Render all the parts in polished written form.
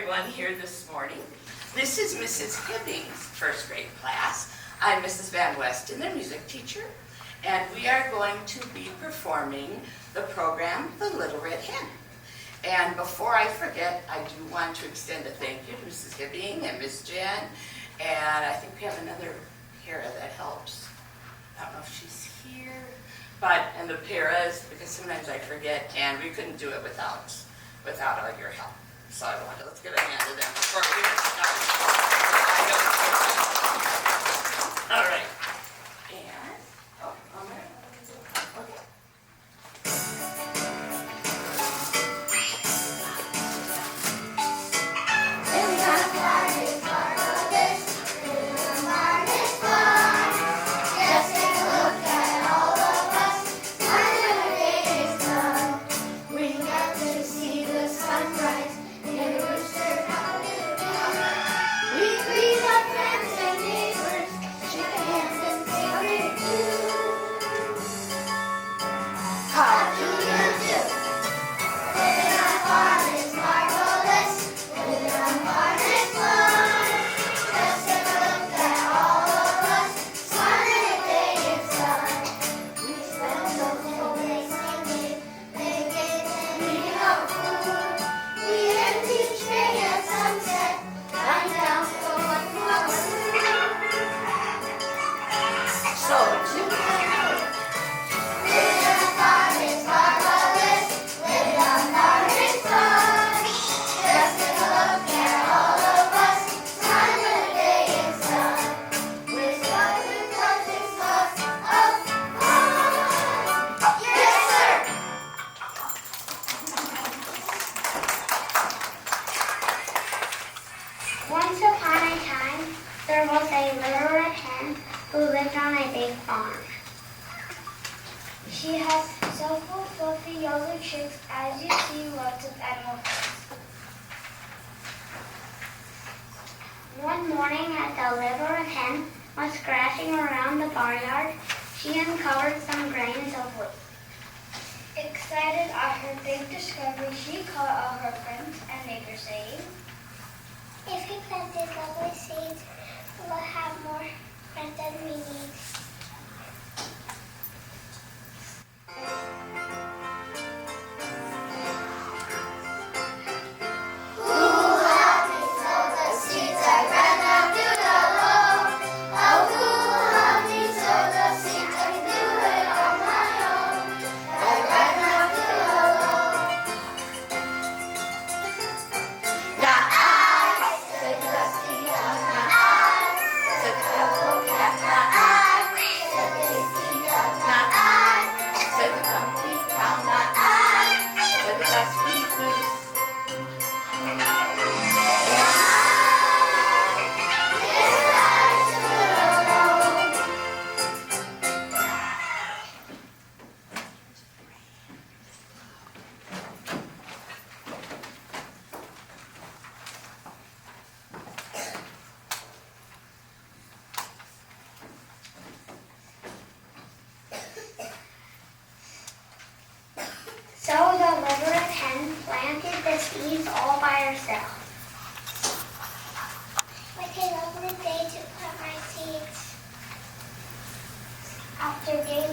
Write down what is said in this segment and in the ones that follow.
everyone here this morning. This is Mrs. Hibbing's first grade class. I'm Mrs. Van Westen, their music teacher, and we are going to be performing the program, The Little Red Hen. And before I forget, I do want to extend a thank you to Mrs. Hibbing and Miss Jen, and I think we have another para that helps. I don't know if she's here, and the paras, because sometimes I forget, and we couldn't do it without all your help. So let's give a hand to them before we get started. All right. And, all right. Okay. Once upon a time, there was a little red hen who lived on a big farm. She has several fluffy yellow chicks, as you see lots of animal friends. One morning, as the little red hen was scratching around the barnyard, she uncovered some grains of wheat. Excited at her big discovery, she called all her friends and neighbors, saying, "If we plant these lovely seeds, we'll have more friends than we need." So the little red hen planted the seeds all by herself. What a lovely day to plant my seeds. After days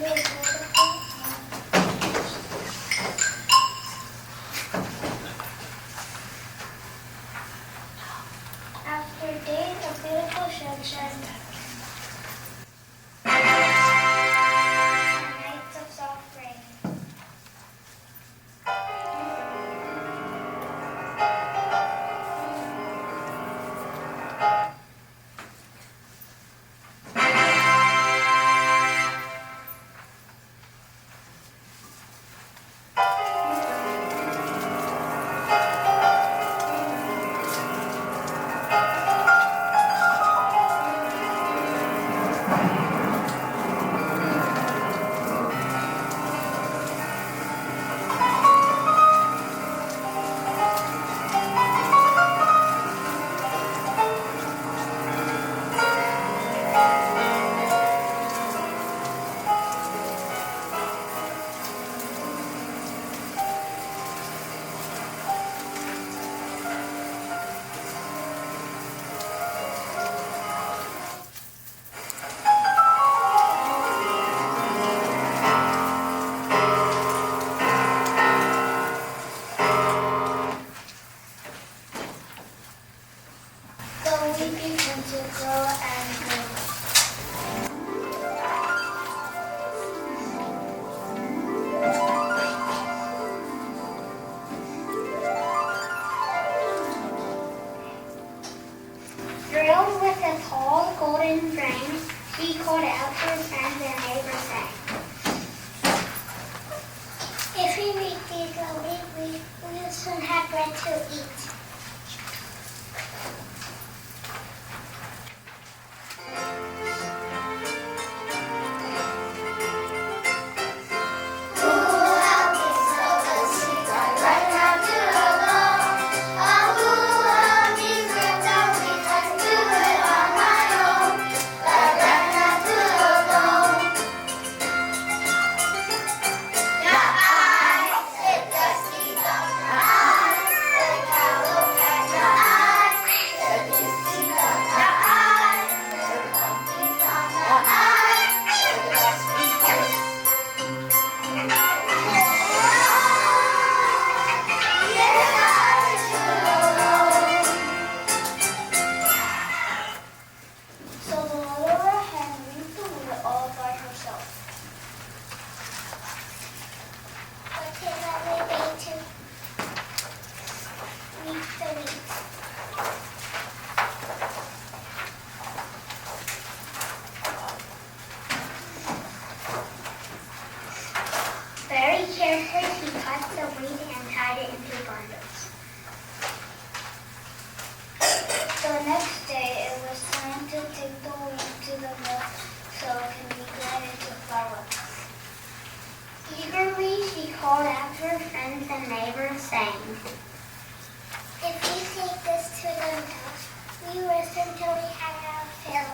of beautiful sunshine and nights of soft rain. soon have bread to eat. Very carefully, he cut the wheat and tied it into bundles. The next day, it was time to take the wheat to the mill so it can be ground into flour. Eagerly, she called after her friends and neighbors, saying, "If we take this to the mill, we rest until we have our fill."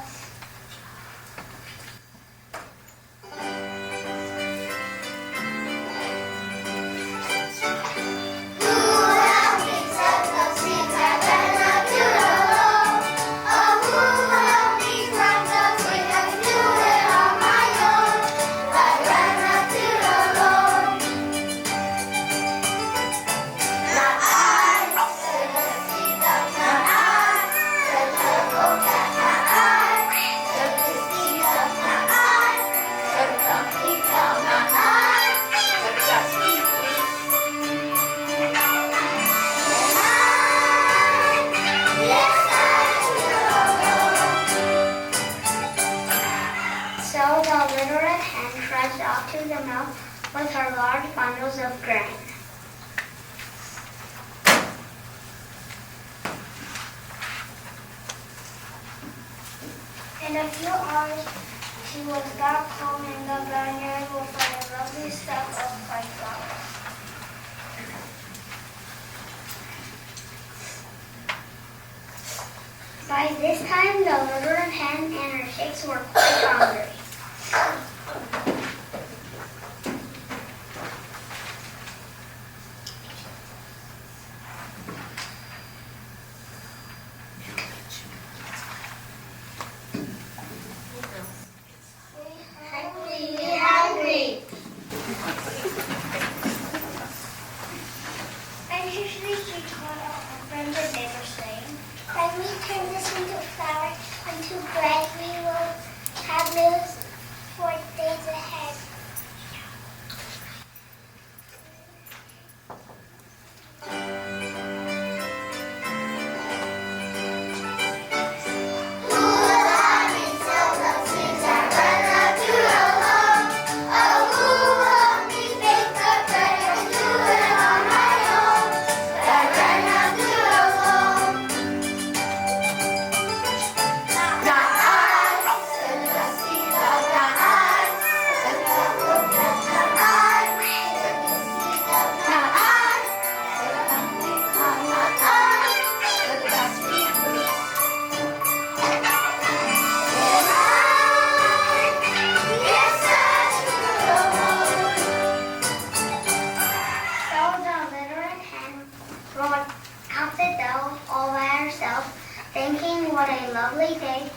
So the little red hen trudged off to the mill with her large bundles of grain. In a few hours, she was back home in the barnyard with a lovely stuff of white flour. By this time, the little red hen and her chicks were quite hungry. Anxiously, she called out her friends and neighbors, saying, "When we turn this into flour, into bread, we will have meals for days ahead." Thinking what a lovely day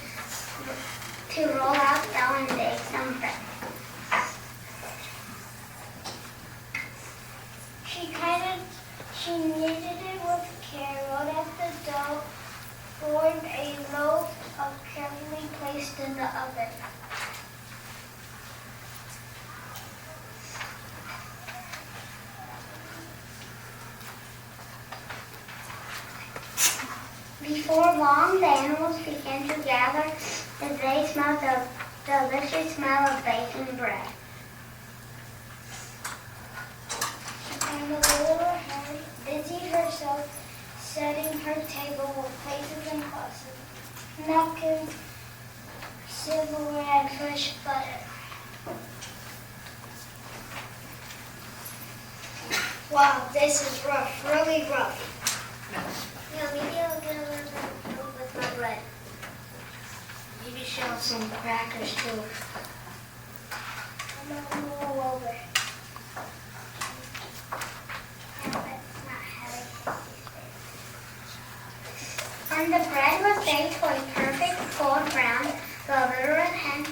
to roll out dough and bake some bread. She kneaded it with care, rolled out the dough, formed a loaf of carefully placed in the oven. Before long, the animals began to gather as they smelled the delicious smell of baking bread. And the little hen busied setting her table with plates and glasses, napkins, silverware, and fresh butter. Wow, this is rough, really rough. Yeah, maybe I'll get a little bit of with my bread. Maybe shell some crackers too. I'm gonna roll over. When the bread was baked to a perfect gold brown, the little red hen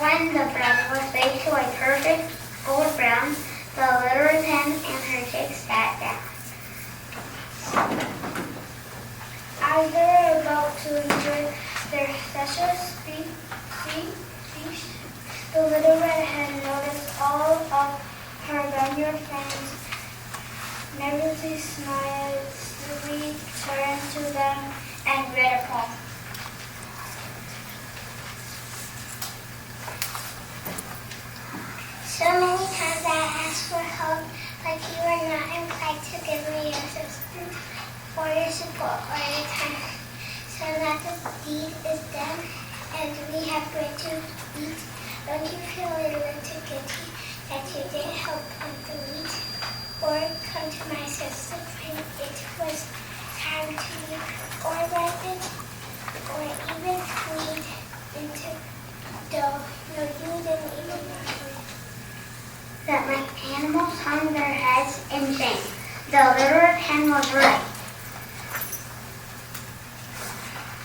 When the bread was baked to a perfect gold brown, the little red hen and her chicks sat down. As they were about to enjoy their special feast, the little red hen noticed all of her reindeer friends nervously smiled, slowly turned to them, and read a poem. So many times I asked for help, but you are not inclined to give me your assistance or your support or your time. So now the deed is done, and we have bread to eat. Don't you feel a little bit guilty that you didn't help plant the wheat or come to my sister when it was time to eat or ripe it or even knead into dough? No, you didn't even know that my animals hung their heads in shame. The little red hen was right.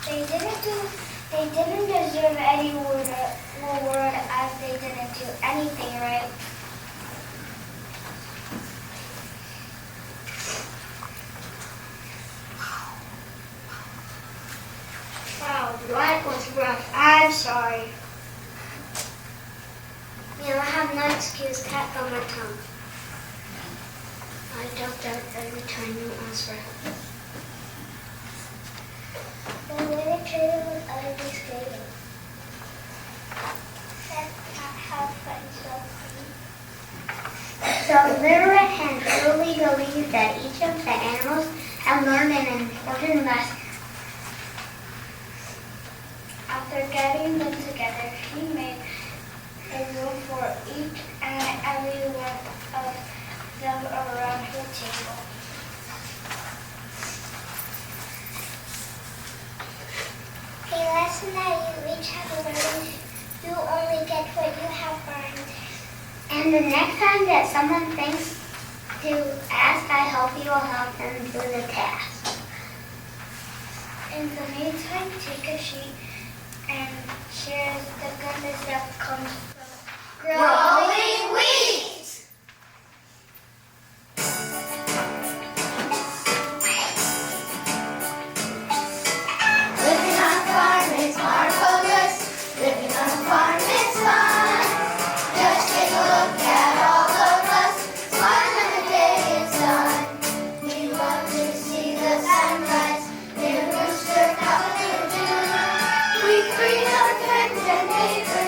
They didn't deserve any reward as they didn't do anything right. Wow, that was rough. I'm sorry. You know, I have no excuse, cat on my tongue. I ducked out every time you asked for help. The way they treated was utterly scathing. That's not how friends should be. So little red hen truly believed that each of the animals had learned an important lesson. After getting them together, she made a room for each and every one of them around her table. A lesson that you each have learned, you only get what you have earned. And the next time that someone thinks to ask, I hope you will help them do the task. In the meantime, take a sheet and share the goodness that comes from growing wheat. Living on a farm is marvelous. Living on a farm is fun. Just take a look at all of us. Smile when the day is done. We love to see the sunrise. Hear a rooster cock-a-doodle-doo. We greet our friends and neighbors.